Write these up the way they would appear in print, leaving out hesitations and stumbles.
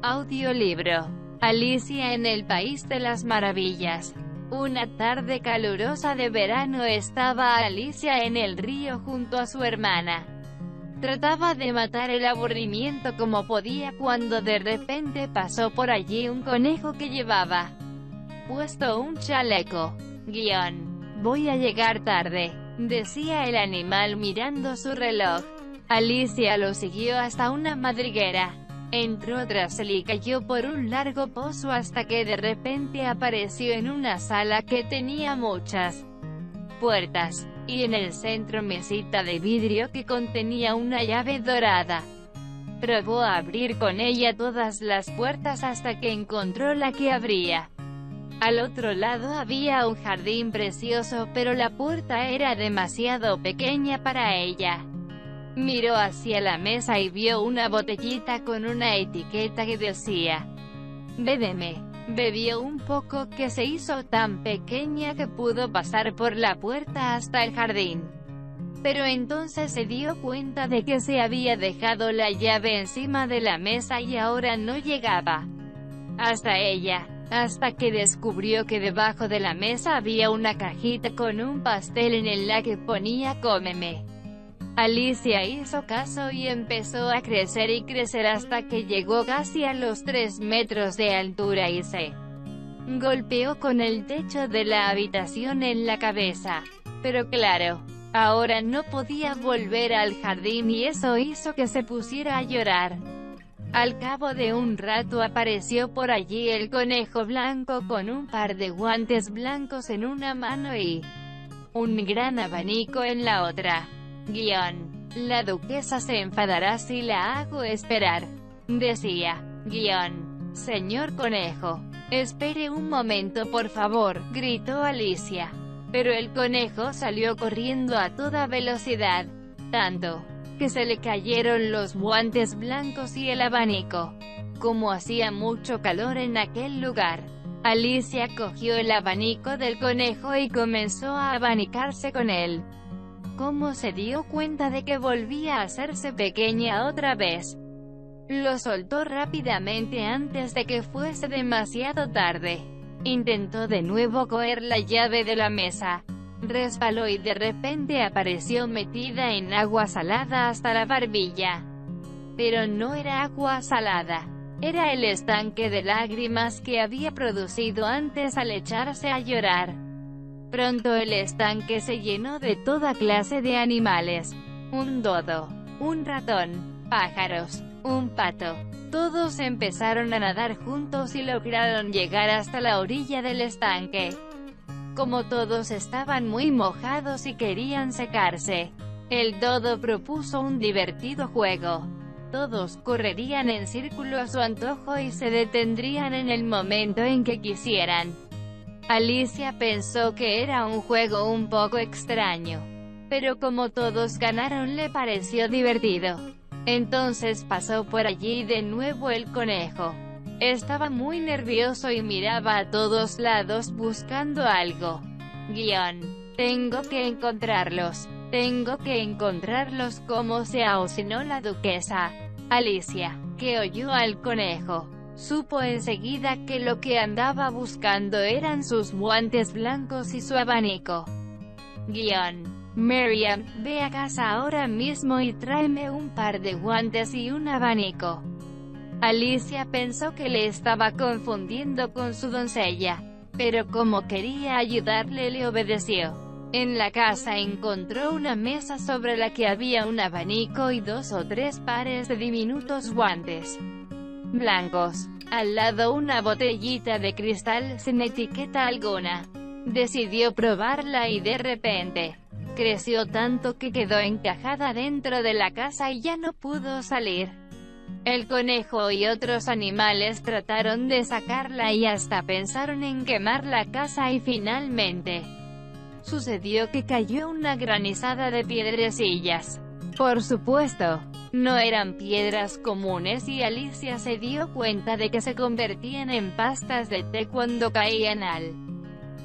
Audiolibro. Alicia en el País de las Maravillas. Una tarde calurosa de verano estaba Alicia en el río junto a su hermana. Trataba de matar el aburrimiento como podía cuando de repente pasó por allí un conejo que llevaba puesto un chaleco. Voy a llegar tarde, decía el animal mirando su reloj. Alicia lo siguió hasta una madriguera. Entró tras él y cayó por un largo pozo hasta que de repente apareció en una sala que tenía muchas puertas, y en el centro mesita de vidrio que contenía una llave dorada. Probó a abrir con ella todas las puertas hasta que encontró la que abría. Al otro lado había un jardín precioso, pero la puerta era demasiado pequeña para ella. Miró hacia la mesa y vio una botellita con una etiqueta que decía: «Bébeme». Bebió un poco, que se hizo tan pequeña que pudo pasar por la puerta hasta el jardín. Pero entonces se dio cuenta de que se había dejado la llave encima de la mesa y ahora no llegaba hasta ella, hasta que descubrió que debajo de la mesa había una cajita con un pastel en la que ponía «Cómeme». Alicia hizo caso y empezó a crecer y crecer hasta que llegó casi a los 3 metros de altura y se golpeó con el techo de la habitación en la cabeza. Pero claro, ahora no podía volver al jardín y eso hizo que se pusiera a llorar. Al cabo de un rato apareció por allí el conejo blanco con un par de guantes blancos en una mano y un gran abanico en la otra. La duquesa se enfadará si la hago esperar, decía. Señor conejo, espere un momento por favor, gritó Alicia. Pero el conejo salió corriendo a toda velocidad, tanto que se le cayeron los guantes blancos y el abanico. Como hacía mucho calor en aquel lugar, Alicia cogió el abanico del conejo y comenzó a abanicarse con él. ¿Cómo se dio cuenta de que volvía a hacerse pequeña otra vez? Lo soltó rápidamente antes de que fuese demasiado tarde. Intentó de nuevo coger la llave de la mesa. Resbaló y de repente apareció metida en agua salada hasta la barbilla. Pero no era agua salada. Era el estanque de lágrimas que había producido antes al echarse a llorar. Pronto el estanque se llenó de toda clase de animales. Un dodo, un ratón, pájaros, un pato. Todos empezaron a nadar juntos y lograron llegar hasta la orilla del estanque. Como todos estaban muy mojados y querían secarse, el dodo propuso un divertido juego. Todos correrían en círculo a su antojo y se detendrían en el momento en que quisieran. Alicia pensó que era un juego un poco extraño, pero como todos ganaron le pareció divertido. Entonces pasó por allí de nuevo el conejo. Estaba muy nervioso y miraba a todos lados buscando algo. Tengo que encontrarlos como sea o si no la duquesa. Alicia, que oyó al conejo, supo enseguida que lo que andaba buscando eran sus guantes blancos y su abanico. Miriam, ve a casa ahora mismo y tráeme un par de guantes y un abanico. Alicia pensó que le estaba confundiendo con su doncella, pero como quería ayudarle le obedeció. En la casa encontró una mesa sobre la que había un abanico y 2 o 3 pares de diminutos guantes blancos. Al lado una botellita de cristal sin etiqueta alguna. Decidió probarla y de repente creció tanto que quedó encajada dentro de la casa y ya no pudo salir. El conejo y otros animales trataron de sacarla y hasta pensaron en quemar la casa y finalmente sucedió que cayó una granizada de piedrecillas. Por supuesto, no eran piedras comunes y Alicia se dio cuenta de que se convertían en pastas de té cuando caían al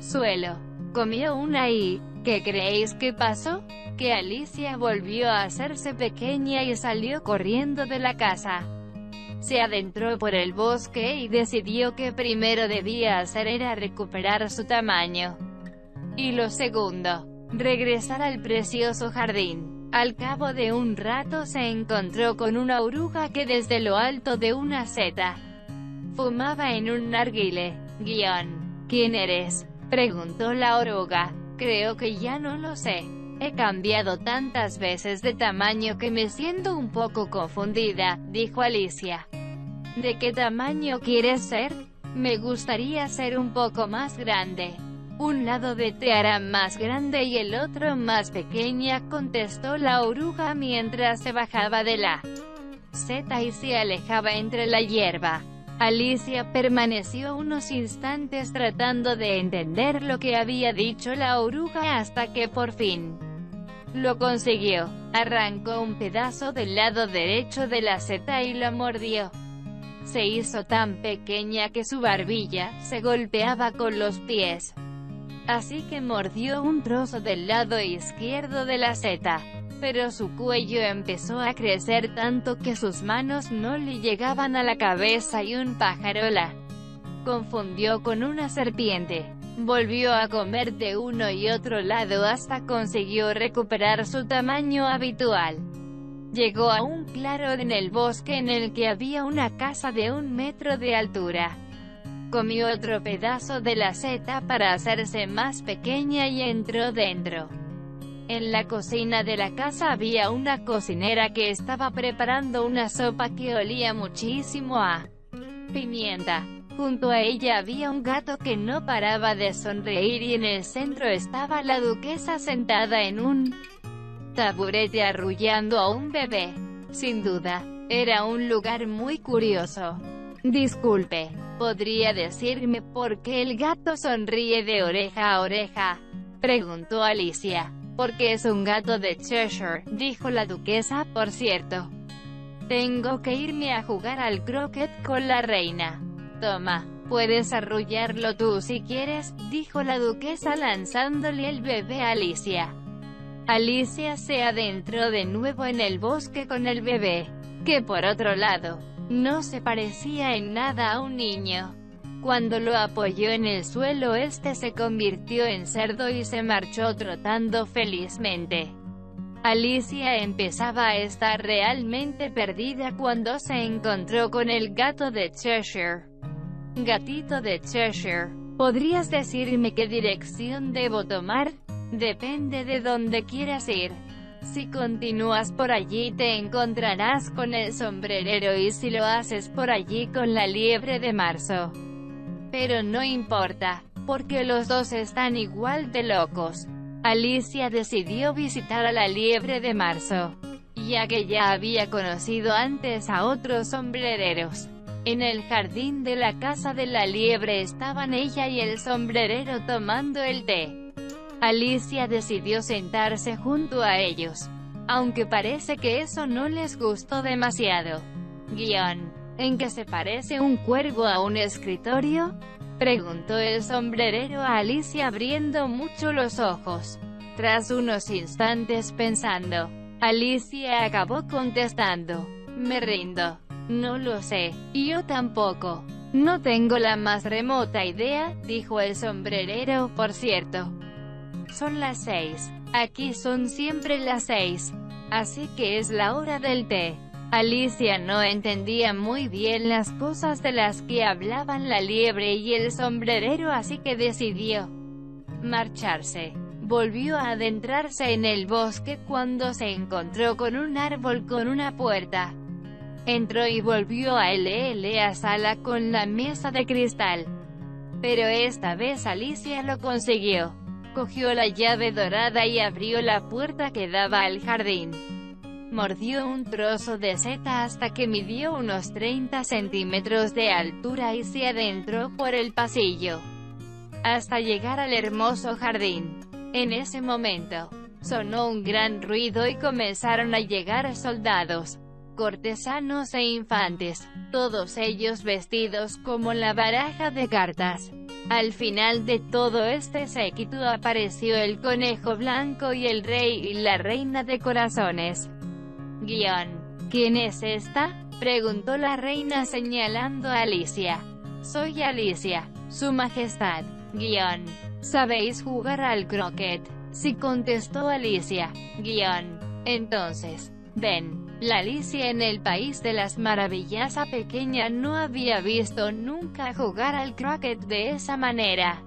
suelo. Comió una y, ¿qué creéis que pasó? Que Alicia volvió a hacerse pequeña y salió corriendo de la casa. Se adentró por el bosque y decidió que primero debía hacer era recuperar su tamaño. Y lo segundo, regresar al precioso jardín. Al cabo de un rato se encontró con una oruga que desde lo alto de una seta fumaba en un narguile. ¿Quién eres?, preguntó la oruga. Creo que ya no lo sé. He cambiado tantas veces de tamaño que me siento un poco confundida, dijo Alicia. ¿De qué tamaño quieres ser? Me gustaría ser un poco más grande. Un lado de ti hará más grande y el otro más pequeña, contestó la oruga mientras se bajaba de la seta y se alejaba entre la hierba. Alicia permaneció unos instantes tratando de entender lo que había dicho la oruga hasta que por fin lo consiguió. Arrancó un pedazo del lado derecho de la seta y lo mordió. Se hizo tan pequeña que su barbilla se golpeaba con los pies. Así que mordió un trozo del lado izquierdo de la seta. Pero su cuello empezó a crecer tanto que sus manos no le llegaban a la cabeza y un pájaro la confundió con una serpiente. Volvió a comer de uno y otro lado hasta consiguió recuperar su tamaño habitual. Llegó a un claro en el bosque en el que había una casa de 1 metro de altura. Comió otro pedazo de la seta para hacerse más pequeña y entró dentro. En la cocina de la casa había una cocinera que estaba preparando una sopa que olía muchísimo a pimienta. Junto a ella había un gato que no paraba de sonreír y en el centro estaba la duquesa sentada en un taburete arrullando a un bebé. Sin duda, era un lugar muy curioso. Disculpe, ¿podría decirme por qué el gato sonríe de oreja a oreja?, preguntó Alicia. Porque es un gato de Cheshire, dijo la duquesa. Por cierto, tengo que irme a jugar al croquet con la reina. Toma, puedes arrullarlo tú si quieres, dijo la duquesa lanzándole el bebé a Alicia. Alicia se adentró de nuevo en el bosque con el bebé, que por otro lado, no se parecía en nada a un niño. Cuando lo apoyó en el suelo, este se convirtió en cerdo y se marchó trotando felizmente. Alicia empezaba a estar realmente perdida cuando se encontró con el gato de Cheshire. Gatito de Cheshire, ¿podrías decirme qué dirección debo tomar? Depende de dónde quieras ir. Si continúas por allí te encontrarás con el sombrerero y si lo haces por allí con la liebre de marzo. Pero no importa, porque los dos están igual de locos. Alicia decidió visitar a la liebre de marzo, ya que ya había conocido antes a otros sombrereros. En el jardín de la casa de la liebre estaban ella y el sombrerero tomando el té. Alicia decidió sentarse junto a ellos, aunque parece que eso no les gustó demasiado. ¿En qué se parece un cuervo a un escritorio?, preguntó el sombrerero a Alicia abriendo mucho los ojos. Tras unos instantes pensando, Alicia acabó contestando: me rindo. No lo sé. Yo tampoco. No tengo la más remota idea, dijo el sombrerero. Por cierto, son las 6. Aquí son siempre las 6. Así que es la hora del té. Alicia no entendía muy bien las cosas de las que hablaban la liebre y el sombrerero, así que decidió marcharse. Volvió a adentrarse en el bosque cuando se encontró con un árbol con una puerta. Entró y volvió a la sala con la mesa de cristal. Pero esta vez Alicia lo consiguió. Cogió la llave dorada y abrió la puerta que daba al jardín. Mordió un trozo de seta hasta que midió unos 30 centímetros de altura y se adentró por el pasillo hasta llegar al hermoso jardín. En ese momento, sonó un gran ruido y comenzaron a llegar soldados, cortesanos e infantes, todos ellos vestidos como la baraja de cartas. Al final de todo este séquito apareció el conejo blanco y el rey y la reina de corazones. ¿Quién es esta?, preguntó la reina señalando a Alicia. Soy Alicia, su majestad. ¿Sabéis jugar al croquet? Sí, contestó Alicia. Entonces, ven. La Alicia en el País de las Maravillas pequeña no había visto nunca jugar al croquet de esa manera.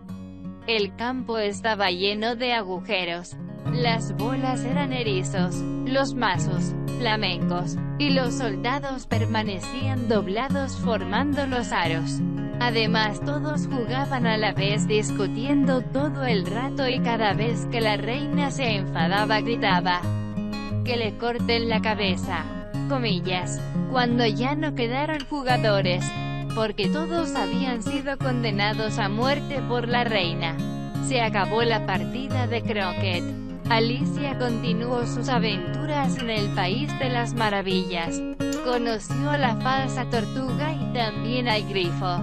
El campo estaba lleno de agujeros. Las bolas eran erizos, los mazos, flamencos, y los soldados permanecían doblados formando los aros. Además, todos jugaban a la vez, discutiendo todo el rato, y cada vez que la reina se enfadaba gritaba: «Que le corten la cabeza», comillas, cuando ya no quedaron jugadores, porque todos habían sido condenados a muerte por la reina. Se acabó la partida de croquet. Alicia continuó sus aventuras en el País de las Maravillas. Conoció a la falsa tortuga y también al grifo,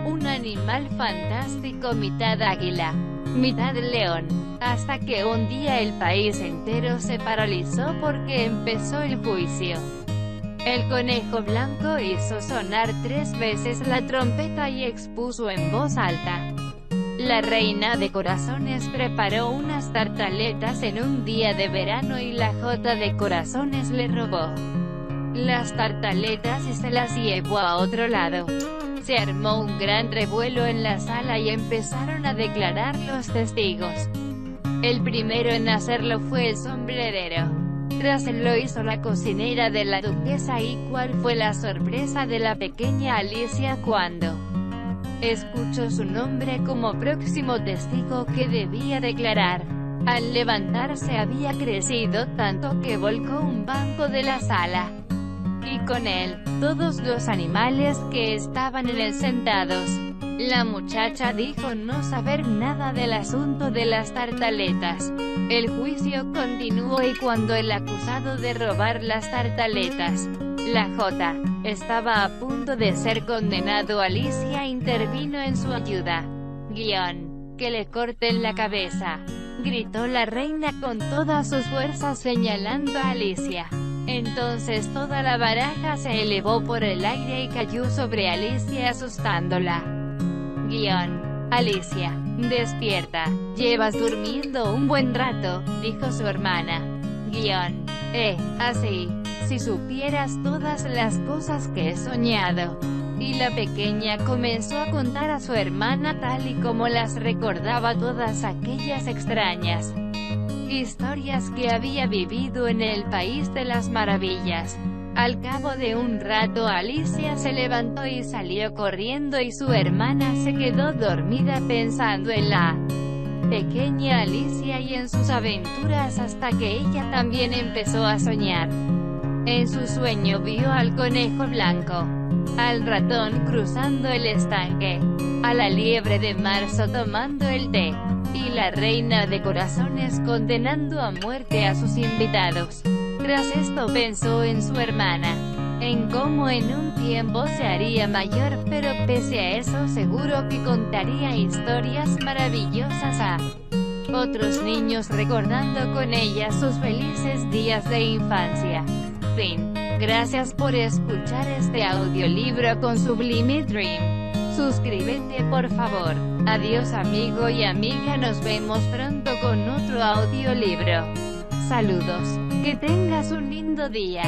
un animal fantástico mitad águila, mitad león, hasta que un día el país entero se paralizó porque empezó el juicio. El conejo blanco hizo sonar 3 veces la trompeta y expuso en voz alta. La reina de corazones preparó unas tartaletas en un día de verano y la jota de corazones le robó las tartaletas y se las llevó a otro lado. Se armó un gran revuelo en la sala y empezaron a declarar los testigos. El primero en hacerlo fue el sombrerero. Tras él lo hizo la cocinera de la duquesa. ¿Y cuál fue la sorpresa de la pequeña Alicia cuando escuchó su nombre como próximo testigo que debía declarar? Al levantarse había crecido tanto que volcó un banco de la sala, y con él, todos los animales que estaban en él sentados. La muchacha dijo no saber nada del asunto de las tartaletas. El juicio continuó y cuando el acusado de robar las tartaletas, la jota, estaba a punto de ser condenado, Alicia intervino en su ayuda. «Que le corten la cabeza», gritó la reina con todas sus fuerzas señalando a Alicia. Entonces toda la baraja se elevó por el aire y cayó sobre Alicia asustándola. «Alicia, despierta, llevas durmiendo un buen rato», dijo su hermana. Así, si supieras todas las cosas que he soñado. Y la pequeña comenzó a contar a su hermana tal y como las recordaba todas aquellas extrañas historias que había vivido en el País de las Maravillas. Al cabo de un rato Alicia se levantó y salió corriendo y su hermana se quedó dormida pensando en la pequeña Alicia y en sus aventuras hasta que ella también empezó a soñar. En su sueño vio al conejo blanco, al ratón cruzando el estanque, a la liebre de marzo tomando el té, y la reina de corazones condenando a muerte a sus invitados. Tras esto pensó en su hermana, en cómo en un tiempo se haría mayor, pero pese a eso seguro que contaría historias maravillosas a otros niños recordando con ella sus felices días de infancia. Fin. Gracias por escuchar este audiolibro con Sublime Dream. Suscríbete por favor. Adiós amigo y amiga, nos vemos pronto con otro audiolibro. Saludos. Que tengas un lindo día.